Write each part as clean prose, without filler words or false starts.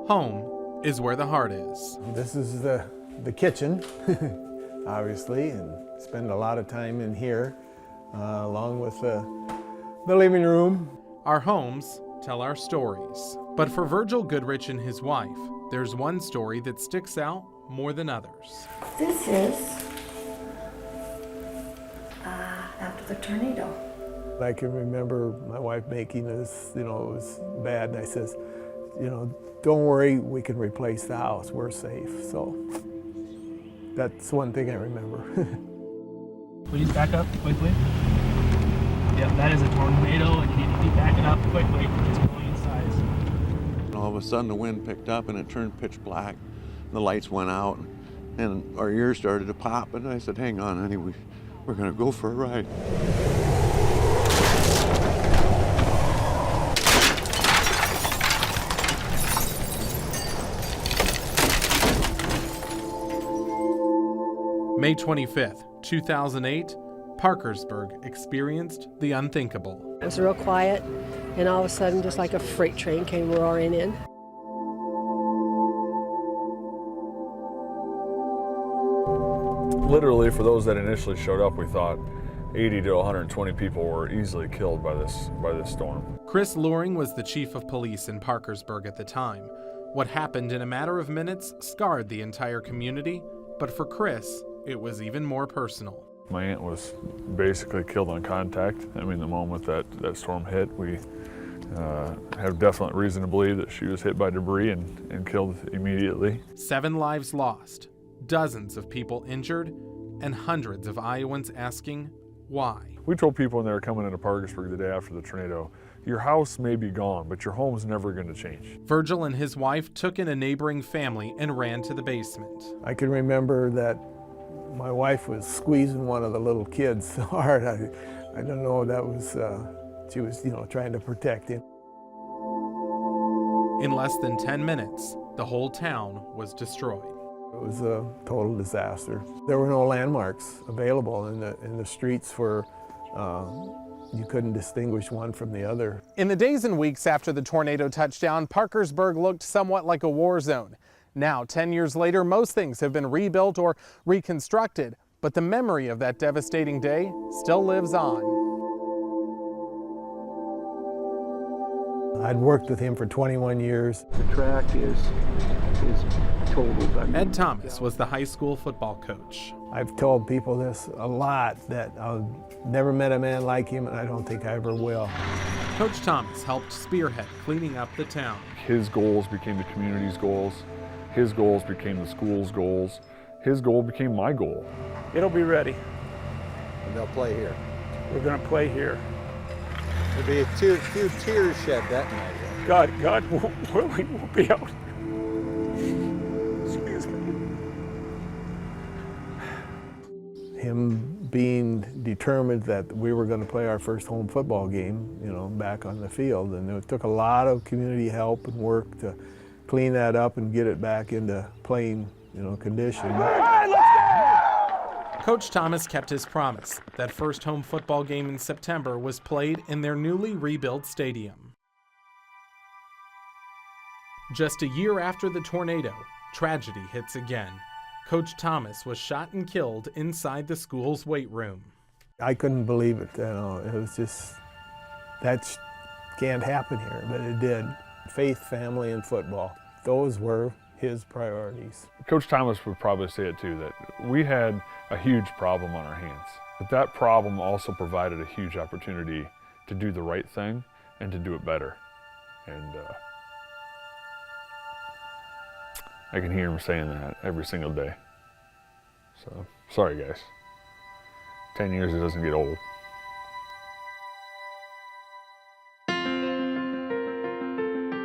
Home is where the heart is. This is the kitchen, obviously, and spend a lot of time in here, along with the living room. Our homes tell our stories. But for Virgil Goodrich and his wife, there's one story that sticks out more than others. This is after the tornado. I can remember my wife making this, it was bad, and I says, don't worry, we can replace the house, we're safe. So that's one thing I remember. Please back up quickly. Yep, that is a tornado, and you need to keep backing up quickly. It's growing in size. And all of a sudden the wind picked up and it turned pitch black. The lights went out and our ears started to pop, and I said, hang on, honey, we're gonna go for a ride. May 25th, 2008, Parkersburg experienced the unthinkable. It was real quiet, and all of a sudden, just like a freight train came roaring in. Literally, for those that initially showed up, we thought 80 to 120 people were easily killed by this storm. Chris Loring was the chief of police in Parkersburg at the time. What happened in a matter of minutes scarred the entire community, but for Chris, it was even more personal. My aunt was basically killed on contact. I mean, the moment that storm hit, we have definite reason to believe that she was hit by debris and killed immediately. 7 lives lost, dozens of people injured, and hundreds of Iowans asking why. We told people when they were coming into Parkersburg the day after the tornado, your house may be gone, but your home's never going to change. Virgil and his wife took in a neighboring family and ran to the basement. I can remember that my wife was squeezing one of the little kids so hard. I don't know, that was, she was, trying to protect him. In less than 10 minutes, the whole town was destroyed. It was a total disaster. There were no landmarks available in the streets for, you couldn't distinguish one from the other. In the days and weeks after the tornado touchdown, Parkersburg looked somewhat like a war zone. Now, 10 years later, most things have been rebuilt or reconstructed, but the memory of that devastating day still lives on. I'd worked with him for 21 years. The track is totaled. Ed Thomas was the high school football coach. I've told people this a lot, that I've never met a man like him, and I don't think I ever will. Coach Thomas helped spearhead cleaning up the town. His goals became the community's goals. His goals became the school's goals. His goal became my goal. It'll be ready. And they'll play here. We're going to play here. There'll be a few tears shed that night. God, we won't be out. Excuse me. Him being determined that we were going to play our first home football game, back on the field, and it took a lot of community help and work to clean that up and get it back into playing, condition. All right, let's go! Coach Thomas kept his promise. That first home football game in September was played in their newly rebuilt stadium. Just a year after the tornado, tragedy hits again. Coach Thomas was shot and killed inside the school's weight room. I couldn't believe it, it was just, that can't happen here, but it did. Faith, family, and football. Those were his priorities. Coach Thomas would probably say it too, that we had a huge problem on our hands. But that problem also provided a huge opportunity to do the right thing and to do it better. And I can hear him saying that every single day. So, sorry guys. 10 years, it doesn't get old.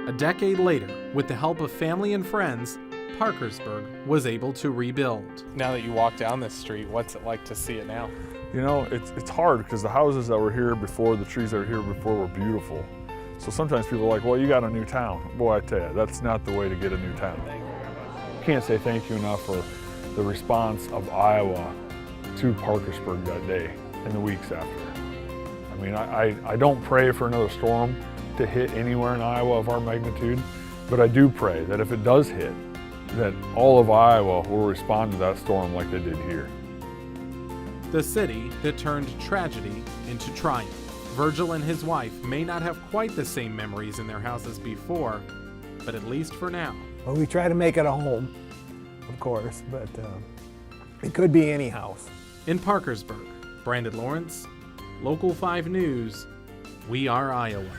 A decade later, with the help of family and friends, Parkersburg was able to rebuild. Now that you walk down this street, what's it like to see it now? It's hard because the houses that were here before, the trees that were here before were beautiful. So sometimes people are like, well, you got a new town. Boy, I tell you, that's not the way to get a new town. Can't say thank you enough for the response of Iowa to Parkersburg that day and the weeks after. I mean, I don't pray for another storm to hit anywhere in Iowa of our magnitude, But I do pray that if it does hit, that all of Iowa will respond to that storm like they did here. The city that turned tragedy into triumph. Virgil and his wife may not have quite the same memories in their house as before, but at least for now. Well, we try to make it a home, of course, but it could be any house. In Parkersburg, Brandon Lawrence, Local 5 News, we are Iowa.